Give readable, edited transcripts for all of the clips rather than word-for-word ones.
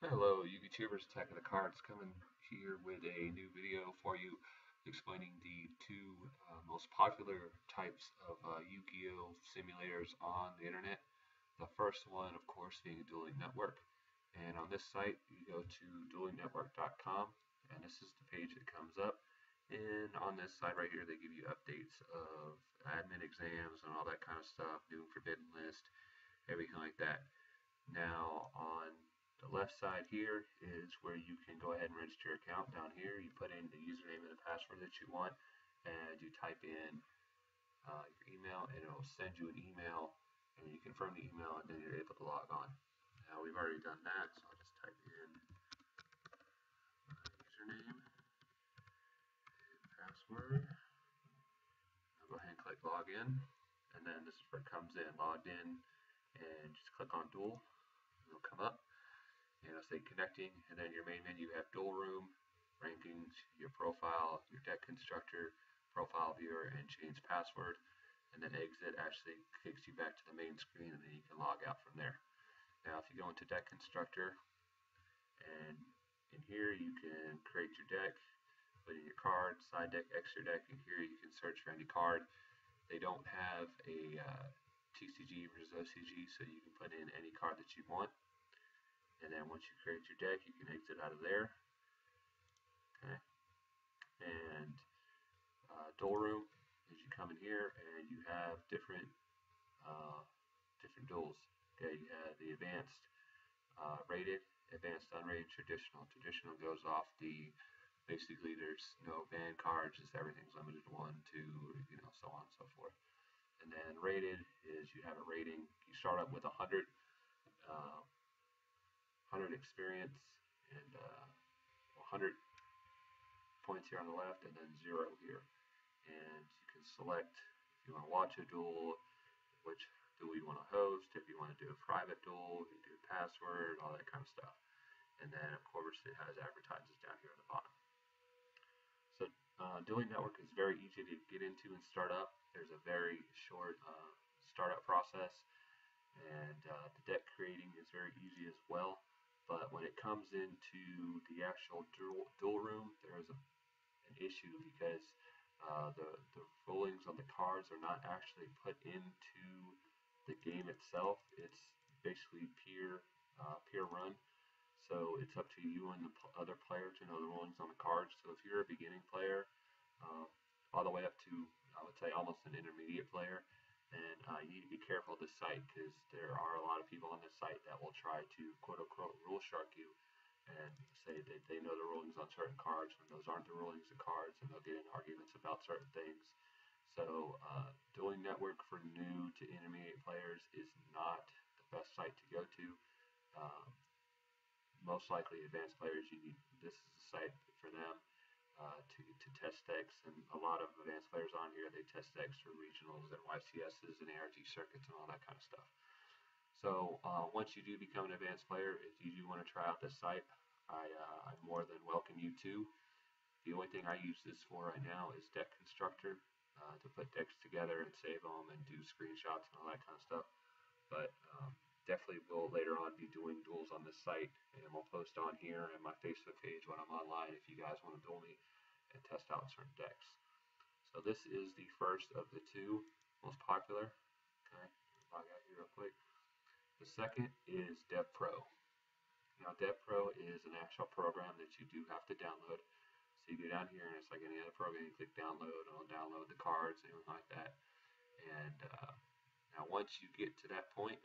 Hello, YouTubers, Attack of the Cards, coming here with a new video for you explaining the two most popular types of Yu-Gi-Oh simulators on the internet. The first one, of course, being Dueling Network. And on this site, you go to duelingnetwork.com, and this is the page that comes up. And on this side right here, they give you updates of admin exams and all that kind of stuff, new forbidden list, everything like that. Now on the left side here is where you can go ahead and register your account. Down here you put in the username and the password that you want, and you type in your email, and it'll send you an email, and you confirm the email, and then you're able to log on. Now we've already done that, so I'll just type in my username and password. I'll go ahead and click login, and then this is where it comes in. Logged in, and just click on Duel. It'll come up. And it'll say connecting, and then your main menu, you have duel room, rankings, your profile, your deck constructor, profile viewer, and change password. And then exit actually kicks you back to the main screen, and then you can log out from there. Now, if you go into deck constructor, and in here you can create your deck, put in your card, side deck, extra deck, and here you can search for any card. They don't have a TCG versus OCG, so you can put in any card that you want. And then once you create your deck, you can exit out of there. Okay. And duel room is you come in here and you have different duels. Okay, you have the advanced, rated, advanced, unrated, traditional. Traditional goes off the basically there's no ban cards, just everything's limited to 1, 2, so on and so forth. And then rated is you have a rating. You start up with 100 experience and 100 points here on the left, and then 0 here. And you can select if you want to watch a duel, which duel you want to host, if you want to do a private duel, you do a password, all that kind of stuff. And then, of course, it has advertisements down here at the bottom. So Dueling Network is very easy to get into and start up. There's a very short startup process, and the deck creating is very easy as well. But when it comes into the actual duel room, there is an issue because the rulings on the cards are not actually put into the game itself. It's basically peer run. So it's up to you and the other player to know the rulings on the cards. So if you're a beginning player, all the way up to, I would say, almost an intermediate player, then you need to be careful of this site because there are a lot of people on this site that will try to quote unquote rule shark you and say that they know the rulings on certain cards when those aren't the rulings of cards, and they'll get in arguments about certain things. So Dueling Network for new to intermediate players is not the best site to go to. Most likely advanced players, this is the site for them to test decks, and a lot of advanced players on here, they test decks for regionals and YCSs and ARG circuits and all that kind of stuff. So once you do become an advanced player, if you do want to try out this site, I more than welcome you to. The only thing I use this for right now is deck constructor to put decks together and save them and do screenshots and all that kind of stuff. But definitely will later on be doing duels on this site, and we'll post on here and my Facebook page when I'm online if you guys want to duel me and test out certain decks. So this is the first of the two most popular. Okay, log out here real quick. The second is DevPro. Now DevPro is an actual program that you do have to download. So you go down here and it's like any other program, you click download and it'll download the cards and everything like that. And now once you get to that point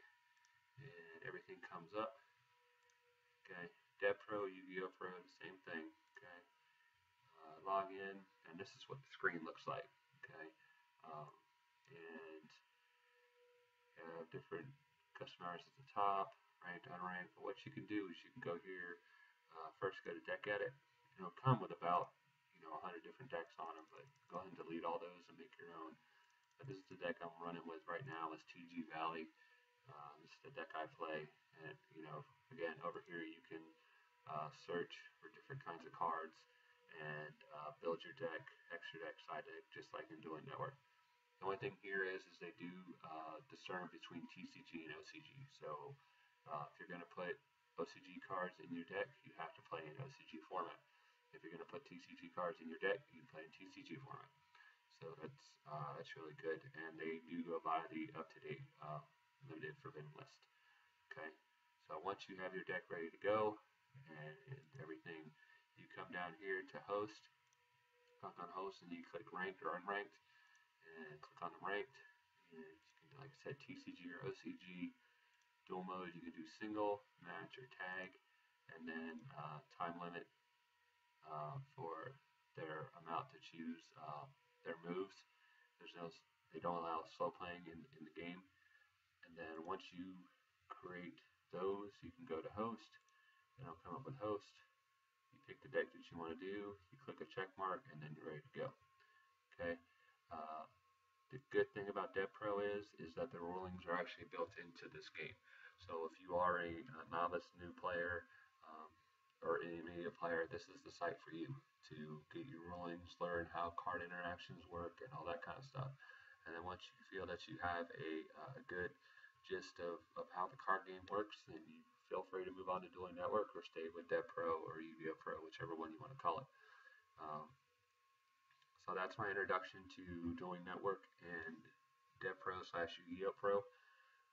and everything comes up, okay, DevPro, YuGiOhPro, the same thing, okay. Log in, and this is what the screen looks like, okay. And you have different customers at the top, ranked, unranked. But what you can do is you can go here, first go to deck edit. It'll come with about 100 different decks on them, but go ahead and delete all those and make your own. But this is the deck I'm running with right now. Is TG Valley. This is the deck I play, and again over here you can search for different kinds of cards and build your deck, extra deck, side deck, just like in Dueling Network. The only thing here is they do discern between TCG and OCG. So if you're going to put OCG cards in your deck, you have to play in OCG format. If you're going to put TCG cards in your deck, you play in TCG format. So that's really good, and they do go by the up-to-date limited forbidden list. Okay, so once you have your deck ready to go and everything, you come down here to host, click on host, and you click ranked or unranked, and click on the ranked. And you can, like I said, TCG or OCG. Dual mode, you can do single, match, or tag, and then time limit for their amount to choose their moves. They don't allow slow playing in the game. And then once you create those, you can go to host, and it'll come up with host. You pick the deck that you want to do, you click a check mark, and then you're ready to go. Okay. The good thing about DevPro is that the rulings are actually built into this game. So if you are a novice new player or intermediate player, this is the site for you to get your rulings, learn how card interactions work, and all that kind of stuff. And then once you feel that you have a good gist of how the card game works, then you feel free to move on to Dueling Network or stay with DevPro or YuGiOh, whichever one you want to call it. So that's my introduction to Dueling Network and DevPro / YuGiOhPro.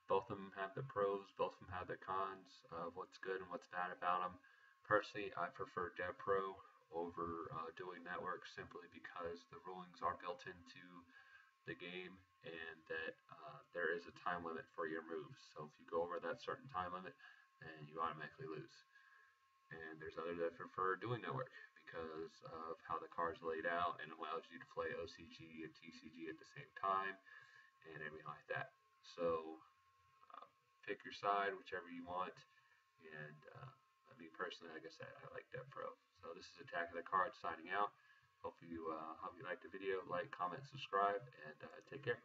Both of them have the pros, both of them have the cons of what's good and what's bad about them. Personally, I prefer DevPro over Dueling Network simply because the rulings are built into the game and that there is a time limit for your moves. So if you go over that certain time limit, then you automatically lose. And there's others that prefer Dueling Network because of how the card's laid out and allows you to play OCG and TCG at the same time and everything like that. So pick your side, whichever you want. And me personally, like I said, I like DevPro. So this is Attack of the Cards signing out. Hope you like the video, like, comment, subscribe, and take care.